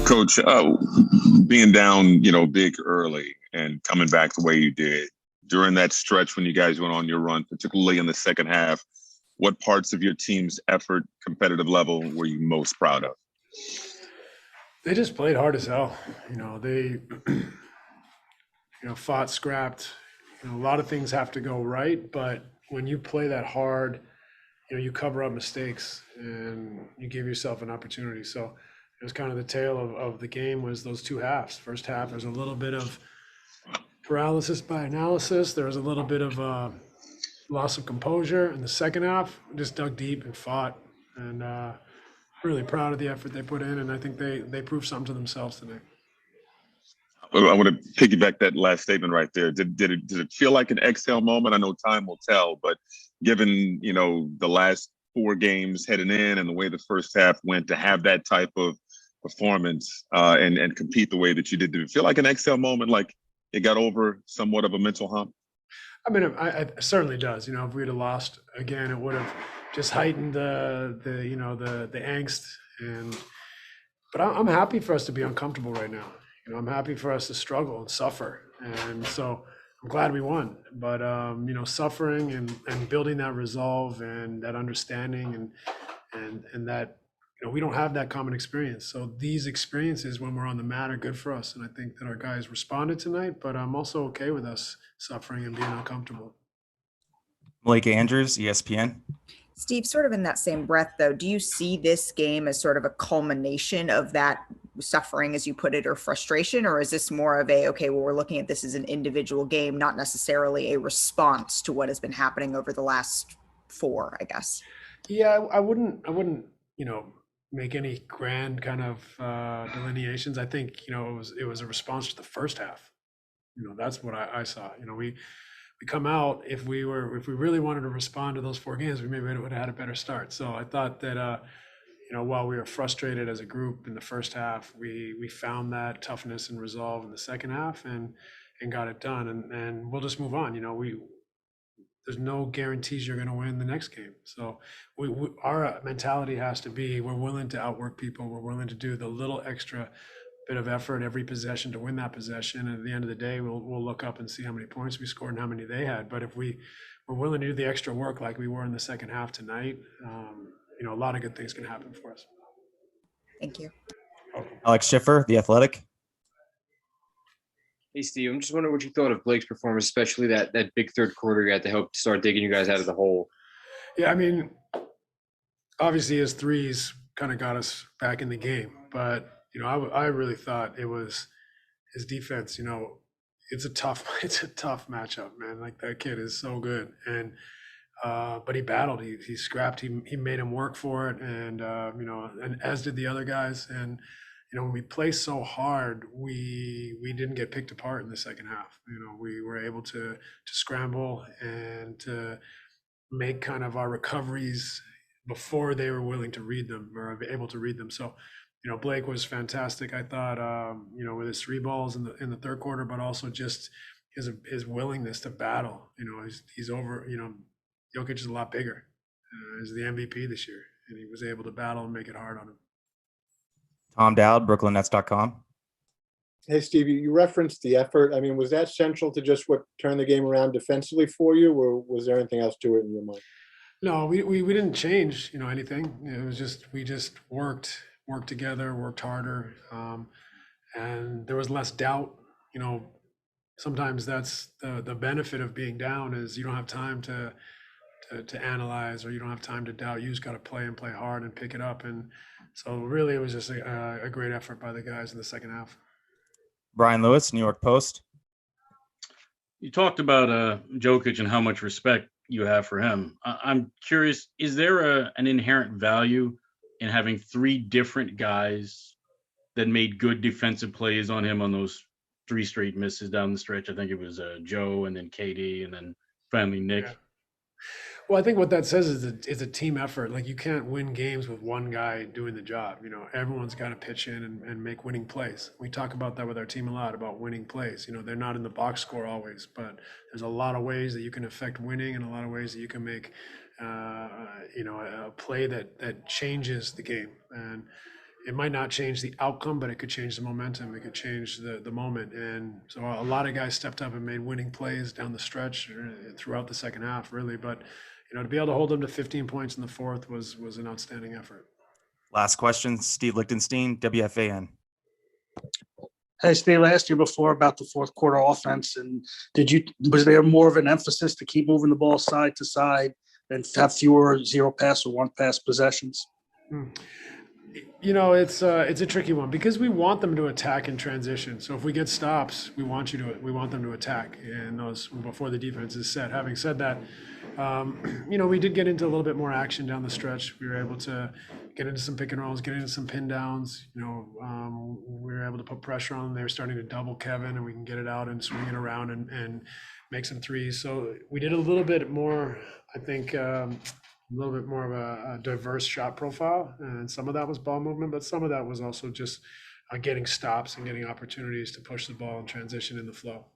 Coach, being down, big early and coming back the way you did during that stretch when you guys went on your run, particularly in the second half, what parts of your team's effort, competitive level, were you most proud of? They just played hard as hell. They, fought, scrapped. A lot of things have to go right, but when you play that hard, you cover up mistakes and you give yourself an opportunity. So it was kind of the tale of the game was those two halves. First half, there's a little bit of paralysis by analysis. There was a little bit of loss of composure. In the second half, we just dug deep and fought. And really proud of the effort they put in. And I think they proved something to themselves tonight. I want to piggyback that last statement right there. Did it feel like an exhale moment? I know time will tell, but given the last four games heading in and the way the first half went, to have that type of performance and compete the way that you did it feel like an exhale moment, like it got over somewhat of a mental hump? I mean, it certainly does. If we'd have lost again, it would have just heightened the angst. But I'm happy for us to be uncomfortable right now. I'm happy for us to struggle and suffer. And so I'm glad we won. But, suffering and building that resolve and that understanding and that, we don't have that common experience. So these experiences when we're on the mat are good for us. And I think that our guys responded tonight, but I'm also okay with us suffering and being uncomfortable. Blake Andrews, ESPN. Steve, sort of in that same breath, though, do you see this game as sort of a culmination of that suffering, as you put it, or frustration? Or is this more of we're looking at this as an individual game, not necessarily a response to what has been happening over the last four, I guess? Yeah, I wouldn't, make any grand kind of delineations. I think, it was a response to the first half. That's what I saw. We come out, if we really wanted to respond to those four games, we maybe would have had a better start. So I thought that, while we were frustrated as a group in the first half, we found that toughness and resolve in the second half and got it done. And we'll just move on. There's no guarantees you're going to win the next game. So our mentality has to be, we're willing to outwork people. We're willing to do the little extra bit of effort every possession to win that possession. And at the end of the day, we'll look up and see how many points we scored and how many they had. But if we're willing to do the extra work like we were in the second half tonight, a lot of good things can happen for us. Thank you. Alex Schiffer, The Athletic. Hey, Steve, I'm just wondering what you thought of Blake's performance, especially that big third quarter he had to help start digging you guys out of the hole. Yeah, I mean, obviously his threes kind of got us back in the game. But, I really thought it was his defense. It's a tough matchup, man. Like, that kid is so good. And but he battled, he scrapped, he made him work for it. And, and as did the other guys. And, when we play so hard, we didn't get picked apart in the second half. We were able to scramble and to make kind of our recoveries before they were willing to read them or able to read them. So, Blake was fantastic. I thought, with his three balls in the third quarter, but also just his willingness to battle. He's over. Jokic is a lot bigger. He's the MVP this year, and he was able to battle and make it hard on him. Tom Dowd, BrooklynNets.com. Hey, Steve, you referenced the effort. I mean, was that central to just what turned the game around defensively for you, or was there anything else to it in your mind? No, we didn't change, anything. It was just, we just worked together, worked harder, and there was less doubt. Sometimes that's the benefit of being down is you don't have time to analyze, or you don't have time to doubt. You just got to play and play hard and pick it up. And so really it was just a great effort by the guys in the second half. Brian Lewis, New York Post. You talked about Jokic and how much respect you have for him. I'm curious, is there an inherent value in having three different guys that made good defensive plays on him on those three straight misses down the stretch? I think it was Joe and then KD and then finally Nick. Yeah. Well, I think what that says is it's a team effort. Like, you can't win games with one guy doing the job. Everyone's got to pitch in and make winning plays. We talk about that with our team a lot, about winning plays. They're not in the box score always, but there's a lot of ways that you can affect winning and a lot of ways that you can make, a play that changes the game. And, it might not change the outcome, but it could change the momentum. It could change the moment. And so a lot of guys stepped up and made winning plays down the stretch throughout the second half, really. But, to be able to hold them to 15 points in the fourth was an outstanding effort. Last question, Steve Lichtenstein, WFAN. Hey, Steve, I asked you before about the fourth quarter offense, and was there more of an emphasis to keep moving the ball side to side and have fewer 0 pass or 1 pass possessions? It's a tricky one because we want them to attack in transition. So if we get stops, we want them to attack, and those before the defense is set. Having said that, we did get into a little bit more action down the stretch. We were able to get into some pick and rolls, get into some pin downs. We were able to put pressure on them. They were starting to double Kevin, and we can get it out and swing it around and make some threes. So we did a little bit more, I think, a little bit more of a diverse shot profile. And some of that was ball movement, but some of that was also just getting stops and getting opportunities to push the ball and transition in the flow.